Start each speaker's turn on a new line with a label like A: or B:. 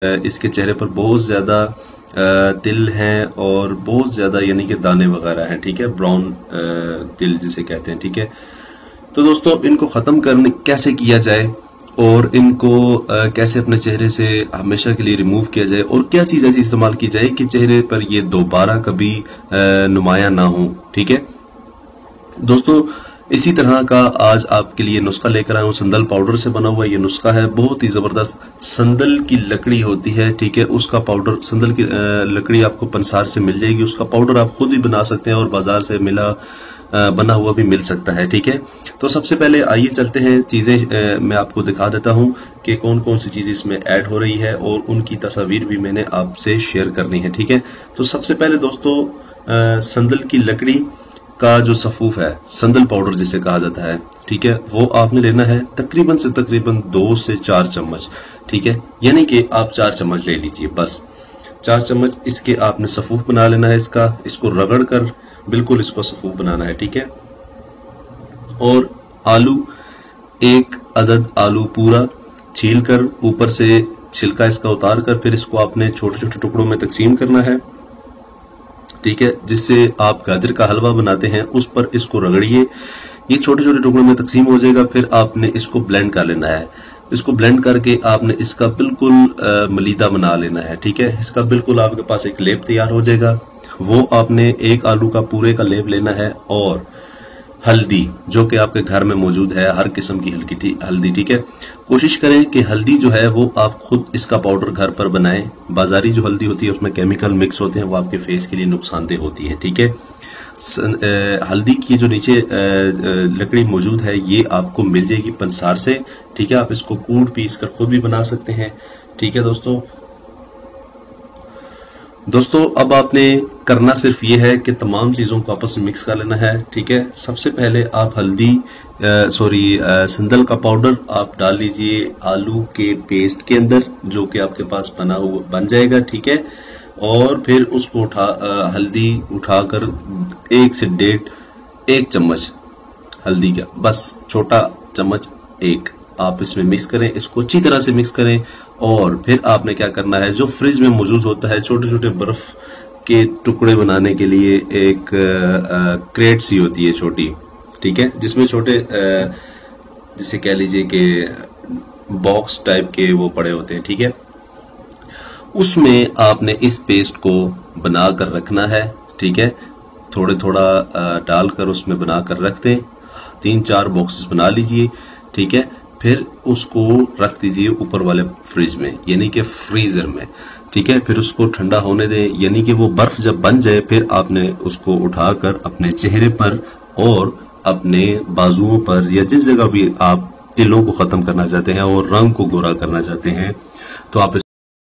A: इसके चेहरे पर बहुत ज़्यादा तिल हैं और बहुत ज़्यादा यानी कि दाने वगैरह हैं, ठीक है, ब्राउन तिल जिसे कहते हैं, ठीक है। तो दोस्तों इनको ख़त्म करने कैसे किया जाए और इनको कैसे अपने चेहरे से हमेशा के लिए रिमूव किया जाए और क्या चीज़ ऐसी इस्तेमाल की जाए कि चेहरे पर ये दोबारा कभी नुमाया ना हो, ठीक है दोस्तों। इसी तरह का आज आपके लिए नुस्खा लेकर आया हूँ। संदल पाउडर से बना हुआ ये नुस्खा है, बहुत ही ज़बरदस्त। संदल की लकड़ी होती है, ठीक है, उसका पाउडर, संदल की लकड़ी आपको पंसार से मिल जाएगी, उसका पाउडर आप खुद भी बना सकते हैं और बाजार से बना हुआ भी मिल सकता है, ठीक है। तो सबसे पहले आइए चलते हैं, चीज़ें मैं आपको दिखा देता हूँ कि कौन कौन सी चीज़ इसमें ऐड हो रही है और उनकी तस्वीर भी मैंने आपसे शेयर करनी है, ठीक है। तो सबसे पहले दोस्तों संदल की लकड़ी का जो सफूफ है, संदल पाउडर जिसे कहा जाता है, ठीक है, वो आपने लेना है तकरीबन से तकरीबन 2 से 4 चम्मच, ठीक है, यानी कि आप 4 चम्मच ले लीजिए, बस 4 चम्मच इसके आपने सफूफ बना लेना है। इसको रगड़ कर बिल्कुल इसको सफूफ बनाना है, ठीक है। और आलू, 1 अदद आलू पूरा छील कर ऊपर से छिलका इसका उतार कर फिर इसको आपने छोटे छोटे टुकड़ों में तकसीम करना है, ठीक है, जिससे आप गाजर का हलवा बनाते हैं उस पर इसको रगड़िए, ये छोटे छोटे टुकड़ों में तकसीम हो जाएगा। फिर आपने इसको ब्लेंड कर लेना है, इसको ब्लेंड करके आपने इसका बिल्कुल मलीदा बना लेना है, ठीक है। इसका बिल्कुल आपके पास एक लेप तैयार हो जाएगा, वो आपने 1 आलू का पूरे का लेप लेना है और हल्दी जो कि आपके घर में मौजूद है, हर किस्म की हल्दी, ठीक है। कोशिश करें कि हल्दी जो है वो आप खुद इसका पाउडर घर पर बनाएं। बाजारी जो हल्दी होती है उसमें केमिकल मिक्स होते हैं, वो आपके फेस के लिए नुकसानदेह होती है, ठीक है। हल्दी की जो नीचे लकड़ी मौजूद है ये आपको मिल जाएगी पंसार से, ठीक है। आप इसको कूट पीस कर खुद भी बना सकते हैं, ठीक है दोस्तों अब आपने करना सिर्फ ये है कि तमाम चीज़ों को आपस में मिक्स कर लेना है, ठीक है। सबसे पहले आप संदल का पाउडर आप डाल लीजिए आलू के पेस्ट के अंदर जो कि आपके पास बन जाएगा, ठीक है। और फिर उसको हल्दी उठाकर 1 से 1.5 चम्मच हल्दी का, बस छोटा चम्मच 1 आप इसमें मिक्स करें, इसको अच्छी तरह से मिक्स करें। और फिर आपने क्या करना है, जो फ्रिज में मौजूद होता है छोटे छोटे बर्फ के टुकड़े बनाने के लिए एक क्रेट सी होती है छोटी, ठीक है, जिसमें छोटे जिसे कह लीजिए कि बॉक्स टाइप के वो पड़े होते हैं, ठीक है। उसमें आपने इस पेस्ट को बना कर रखना है, ठीक है, थोड़े थोड़ा डालकर उसमें बना कर रख दें। 3-4 बॉक्सेस बना लीजिए, ठीक है। फिर उसको रख दीजिए ऊपर वाले फ्रिज में, यानी कि फ्रीजर में, ठीक है। फिर उसको ठंडा होने दें, यानी कि वो बर्फ जब बन जाए फिर आपने उसको उठाकर अपने चेहरे पर और अपने बाजुओं पर या जिस जगह भी आप तिलों को खत्म करना चाहते हैं और रंग को गोरा करना चाहते हैं तो आप